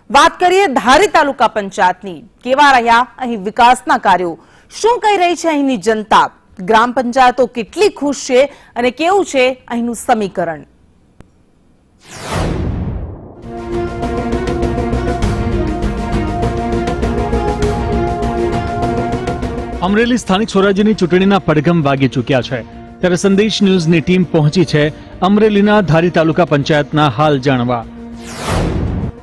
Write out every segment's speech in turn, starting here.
વાત કરીએ ધારી તાલુકા પંચાયતની, કેવા રહ્યા અહીં વિકાસના કાર્યો, શું કહી રહી છે અહીંની જનતા, ગ્રામ પંચાયતો કેટલી ખુશ છે અને કેવું છે અહીંનું સમીકરણ. અમરેલી સ્થાનિક સ્વરાજ્યની ચૂંટણીના પડઘમ વાગી ચૂક્યા છે, ત્યારે સંદેશ ન્યૂઝની ટીમ પહોંચી છે અમરેલીના ધારી તાલુકા પંચાયતના હાલ જાણવા.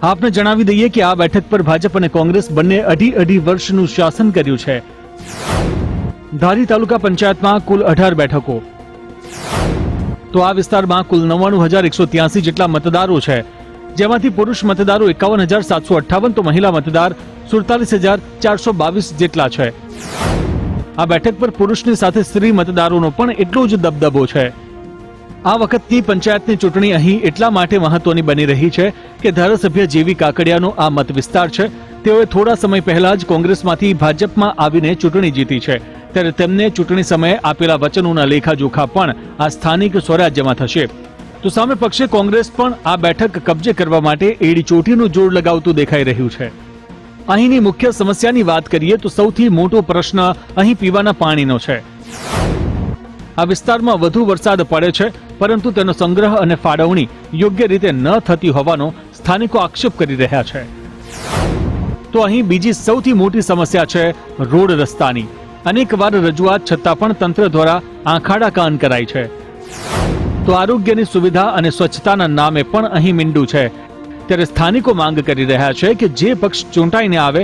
આપને જણાવી દઈએ કે આ બેઠક પર ભાજપ અને કોંગ્રેસ બંને અઢી વર્ષનું શાસન કર્યું છે. ધારી તાલુકા પંચાયતમાં કુલ 18 બેઠકો, તો આ વિસ્તારમાં કુલ 99,183 જેટલા મતદારો છે, જેમાંથી પુરુષ મતદારો 51,758 તો મહિલા મતદાર 47,422 જેટલા છે. આ બેઠક પર પુરુષની સાથે સ્ત્રી મતદારોનો પણ એટલો જ દબદબો છે. આ વખતની પંચાયતની ચૂંટણી અહીં એટલા માટે મહત્વની બની રહી છે કે ધારાસભ્ય જેવી કાકડિયાનો આ મત વિસ્તાર છે. તેઓએ થોડા સમય પહેલા જ કોંગ્રેસમાંથી ભાજપમાં આવીને ચૂંટણી જીતી છે, ત્યારે તેમને ચૂંટણી સમયે આપેલા વચનોના લેખાજોખા પણ આ સ્થાનિક સ્વરાજ્યમાં થશે. તો સામે પક્ષે કોંગ્રેસ પણ આ બેઠક કબજે કરવા માટે એડી ચોટીનું જોર લગાવતું દેખાઈ રહ્યું છે. અહીંની મુખ્ય સમસ્યાની વાત કરીએ તો સૌથી મોટો પ્રશ્ન અહીં પીવાના પાણીનો છે. આ વિસ્તારમાં વધુ વરસાદ પડે છે, પરંતુ તેનો સંગ્રહ અને ફાળવણી યોગ્ય રીતે ન થતી હોવાનો સ્થાનિકો આક્ષેપ કરી રહ્યા છે. તો અહીં બીજી સૌથી મોટી સમસ્યા છે રોડ રસ્તાની. અનેકવાર રજૂઆત છતાં પણ તંત્ર દ્વારા આંખાડા કાન કરાય છે. તો આરોગ્યની સુવિધા અને સ્વચ્છતાના નામે પણ અહીં મીંડું છે. ત્યારે સ્થાનિકો માંગ કરી રહ્યા છે કે જે પક્ષ ચૂંટાઈને આવે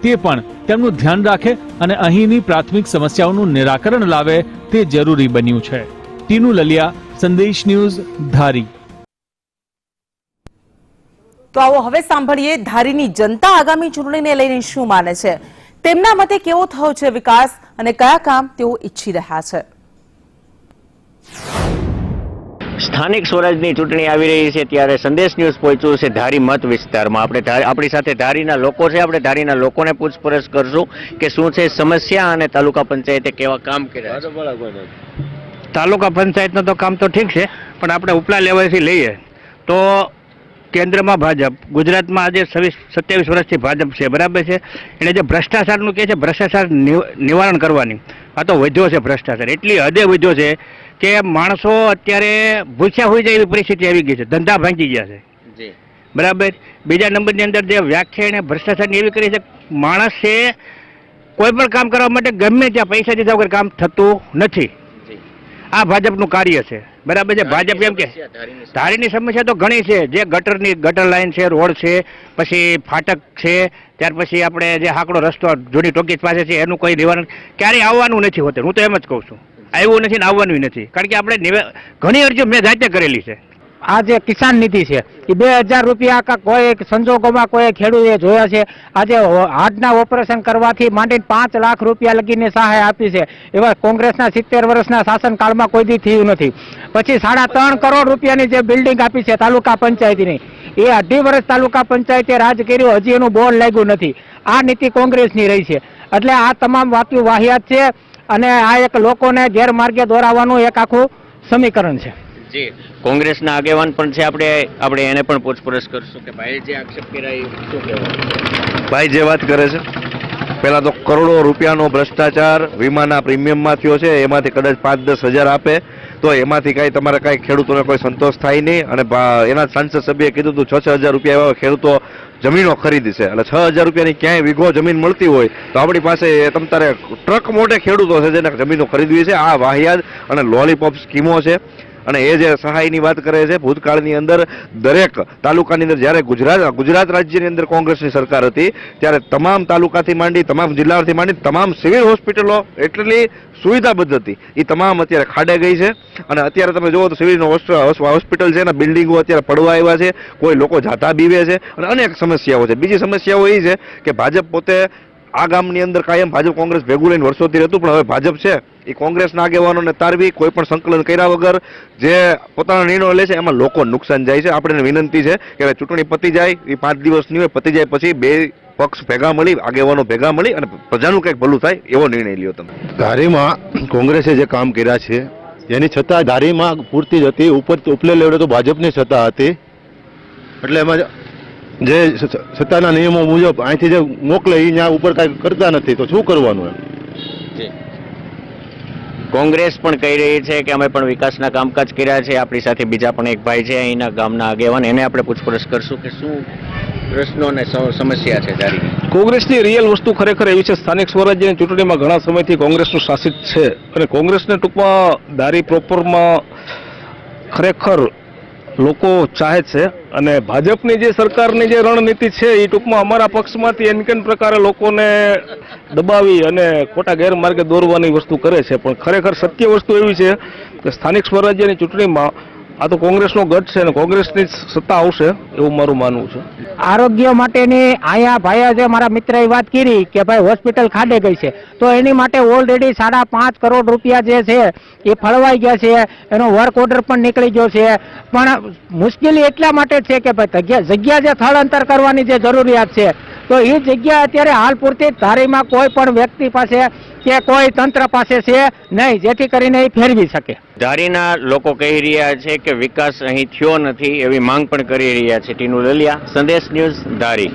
તે પણ તેમનું ધ્યાન રાખે અને અહીંની પ્રાથમિક સમસ્યાઓનું નિરાકરણ લાવે તે જરૂરી બન્યું છે. ટીનુ લલિયા, સંદેશ ન્યૂઝ, ધારી. તો આવો હવે સાંભળીએ ધારીની જનતા આગામી ચૂંટણીને લઈને શું માને છે, તેમના મતે કેવો થયો છે વિકાસ અને કયા કામ તેઓ ઈચ્છી રહ્યા છે. સ્થાનિક સ્વરાજની ચૂંટણી આવી રહી છે ત્યારે સંદેશ ન્યૂઝ પહોંચ્યું છે ધારી મત વિસ્તારમાં. આપણી સાથે ધારીના લોકો છે, આપણે ધારીના લોકોને પૂછપરછ કરશું કે શું છે સમસ્યા અને તાલુકા પંચાયતે કેવા કામ કર્યા છે. તાલુકા પંચાયતનું તો કામ તો ઠીક છે, પણ આપણે ઉપલા લેવલથી લઈએ તો કેન્દ્રમાં ભાજપ, ગુજરાતમાં આજે 27 વર્ષથી ભાજપ છે, બરાબર છે. એટલે જે ભ્રષ્ટાચારનું કહે છે, ભ્રષ્ટાચાર નિવારણ કરવાની, આ તો વધ્યો છે ભ્રષ્ટાચાર, એટલી હદે વધ્યો છે કે માણસો અત્યારે ભૂખ્યા હોઈ જાય એવી પરિસ્થિતિ આવી ગઈ છે, ધંધા ભાંગી ગયા છે, બરાબર. બીજા નંબરની અંદર જે વ્યાખ્યા એને ભ્રષ્ટાચારની એવી કરી છે, માણસે કોઈ પણ કામ કરવા માટે ગમે ત્યાં પૈસા દીધા વગર કામ થતું નથી. આ ભાજપનું કાર્ય છે, બરાબર છે. ભાજપ એમ કે ધારીની સમસ્યા તો ઘણી છે, જે ગટર લાઈન છે, રોડ છે, પછી ફાટક છે, ત્યાર પછી આપણે જે હાકડો રસ્તો જૂની ટોકીજ પાસે છે એનું કોઈ નિવારણ ક્યારેય આવવાનું નથી હોતું. હું તો એમ જ કહું છું, આવ્યું નથી ને આવવાનું નથી, કારણ કે આપણે ઘણી અરજીઓ મેં જાતે કરેલી છે. આ જે કિસાન નીતિ છે એ 2,000 રૂપિયા કોઈ સંજોગોમાં કોઈ ખેડૂતે જોયા છે. આજે હાર્ટના ઓપરેશન કરવાથી માંડીને 5 લાખ રૂપિયા લગીને સહાય આપી છે. એવા કોંગ્રેસના 70 વર્ષના શાસનકાળમાં કોઈ દી થયું નથી. પછી 3.5 કરોડ રૂપિયાની જે બિલ્ડિંગ આપી છે તાલુકા પંચાયતની, એ 2.5 વર્ષ તાલુકા પંચાયતે રાજ કર્યું, હજી એનું બોર્ડ લાગ્યું નથી. આ નીતિ કોંગ્રેસની રહી છે. એટલે આ તમામ વાતો વાહિયાત છે અને આ એક લોકોને ગેરમાર્ગે દોરાવવાનું એક આખું સમીકરણ છે. જી, કોંગ્રેસના આગેવાન પણ છે, આપણે એને પણ પૂછપરછ કરશું કે ભાઈ જે આક્ષેપ કર્યા શું કહેવાય. ભાઈ જે વાત કરે છે, પહેલા તો કરોડો રૂપિયાનો ભ્રષ્ટાચાર વીમાના પ્રીમિયમમાં થયો છે, એમાંથી કદાચ 5-10 હજાર આપે તો એમાંથી કાંઈ તમારે કાંઈ ખેડૂતોને કોઈ સંતોષ થાય નહીં. અને એના સાંસદ સભ્યએ કીધું હતું 6-6 હજાર રૂપિયા એવા ખેડૂતો જમીનો ખરીદી છે, એટલે 6 હજાર રૂપિયાની ક્યાંય વીઘો જમીન મળતી હોય તો આપણી પાસે તમારે ટ્રક મોટે ખેડૂતો છે જેને જમીનો ખરીદવી છે. આ વાહિયાત અને લોલીપોપ સ્કીમો છે. અને એ જે સહાયની વાત કરે છે, ભૂતકાળની અંદર દરેક તાલુકાની અંદર જ્યારે ગુજરાત રાજ્યની અંદર કોંગ્રેસની સરકાર હતી ત્યારે તમામ તાલુકાથી માંડી, તમામ જિલ્લાઓથી માંડી, તમામ સિવિલ હોસ્પિટલો એટલી સુવિધાબદ્ધ હતી, એ તમામ અત્યારે ખાડે ગઈ છે. અને અત્યારે તમે જુઓ તો સિવિલ હોસ્પિટલ છે એના બિલ્ડિંગો અત્યારે પડવા આવ્યા છે, કોઈ લોકો જાતા બીવે છે અને અનેક સમસ્યાઓ છે. બીજી સમસ્યાઓ એ છે કે ભાજપ પોતે આ ગામની અંદર કાયમ ભાજપ કોંગ્રેસ ભેગું લઈને વર્ષોથી રહેતું, પણ હવે ભાજપ છે એ કોંગ્રેસના આગેવાનોને તારવી કોઈ પણ સંકલન કર્યા વગર જે પોતાના નિર્ણયો લે છે એમાં લોકોને નુકસાન જાય છે. આપણે વિનંતી છે કે ચૂંટણી પતી જાય, એ 5 દિવસની હોય, પતી જાય પછી બે પક્ષ ભેગા મળી, આગેવાનો ભેગા મળી અને પ્રજાનું કંઈક ભલું થાય એવો નિર્ણય લ્યો તમે. ધારીમાં કોંગ્રેસે જે કામ કર્યા છે એની છતાં ધારીમાં પૂરતી જ હતી, ઉપલે લેવડે તો ભાજપની સત્તા હતી, એટલે એમાં જે સત્તાના નિયમો મુજબ અહીંથી જે મોકલે એ ત્યાં ઉપર કાંઈ કરતા નથી, તો શું કરવાનું એમ? કોંગ્રેસ પણ કહી રહી છે કે અમે પણ વિકાસના કામકાજ કર્યા છે. આપણી સાથે બીજા પણ એક ભાઈ છે અહીંના ગામના આગેવાન, એને આપણે પૂછપરછ કરશું કે શું પ્રશ્નો અને સમસ્યા છે ધારી. કોંગ્રેસની રિયલ વસ્તુ ખરેખર એવી છે, સ્થાનિક સ્વરાજ્યની ચૂંટણીમાં ઘણા સમયથી કોંગ્રેસનું શાસિત છે અને કોંગ્રેસને ટૂંકમાં ધારી પ્રોપરમાં ખરેખર લોકો ચાહે છે અને ભાજપની જે સરકારની જે રણનીતિ છે એ ટૂંકમાં અમારા પક્ષમાંથી એનકેન પ્રકારે લોકોને દબાવી અને ખોટા ગેરમાર્ગે દોરવાની વસ્તુ કરે છે. પણ ખરેખર સત્ય વસ્તુ એવી છે કે સ્થાનિક સ્વરાજ્યની ચૂંટણીમાં આ તો કોંગ્રેસનો ગઢ છે અને કોંગ્રેસની સત્તા આવશે એવું મારું માનવું છે. આરોગ્ય માટેની અહીંયા ભાઈએ જે મારા મિત્રએ વાત કરી કે ભાઈ હોસ્પિટલ ખાડે ગઈ છે, તો એની માટે ઓલરેડી 5.5 કરોડ રૂપિયા જે છે એ ફળવાઈ ગયા છે, એનો વર્ક ઓર્ડર પણ નીકળી ગયો છે. પણ મુશ્કેલી એટલા માટે છે કે ભાઈ જગ્યા જે સ્થળાંતર કરવાની જે જરૂરિયાત છે, તો એ જગ્યા અત્યારે હાલ પૂરતી ધારીમાં કોઈ પણ વ્યક્તિ પાસે કે કોઈ તંત્ર પાસે છે નહીં, જેથી કરીને એ ફેરવી શકે. ધારીના લોકો કહી રહ્યા છે કે વિકાસ અહીં થયો નથી એવી માંગ પણ કરી રહ્યા છે. ટીનુ લલિયા, સંદેશ ન્યૂઝ, ધારી.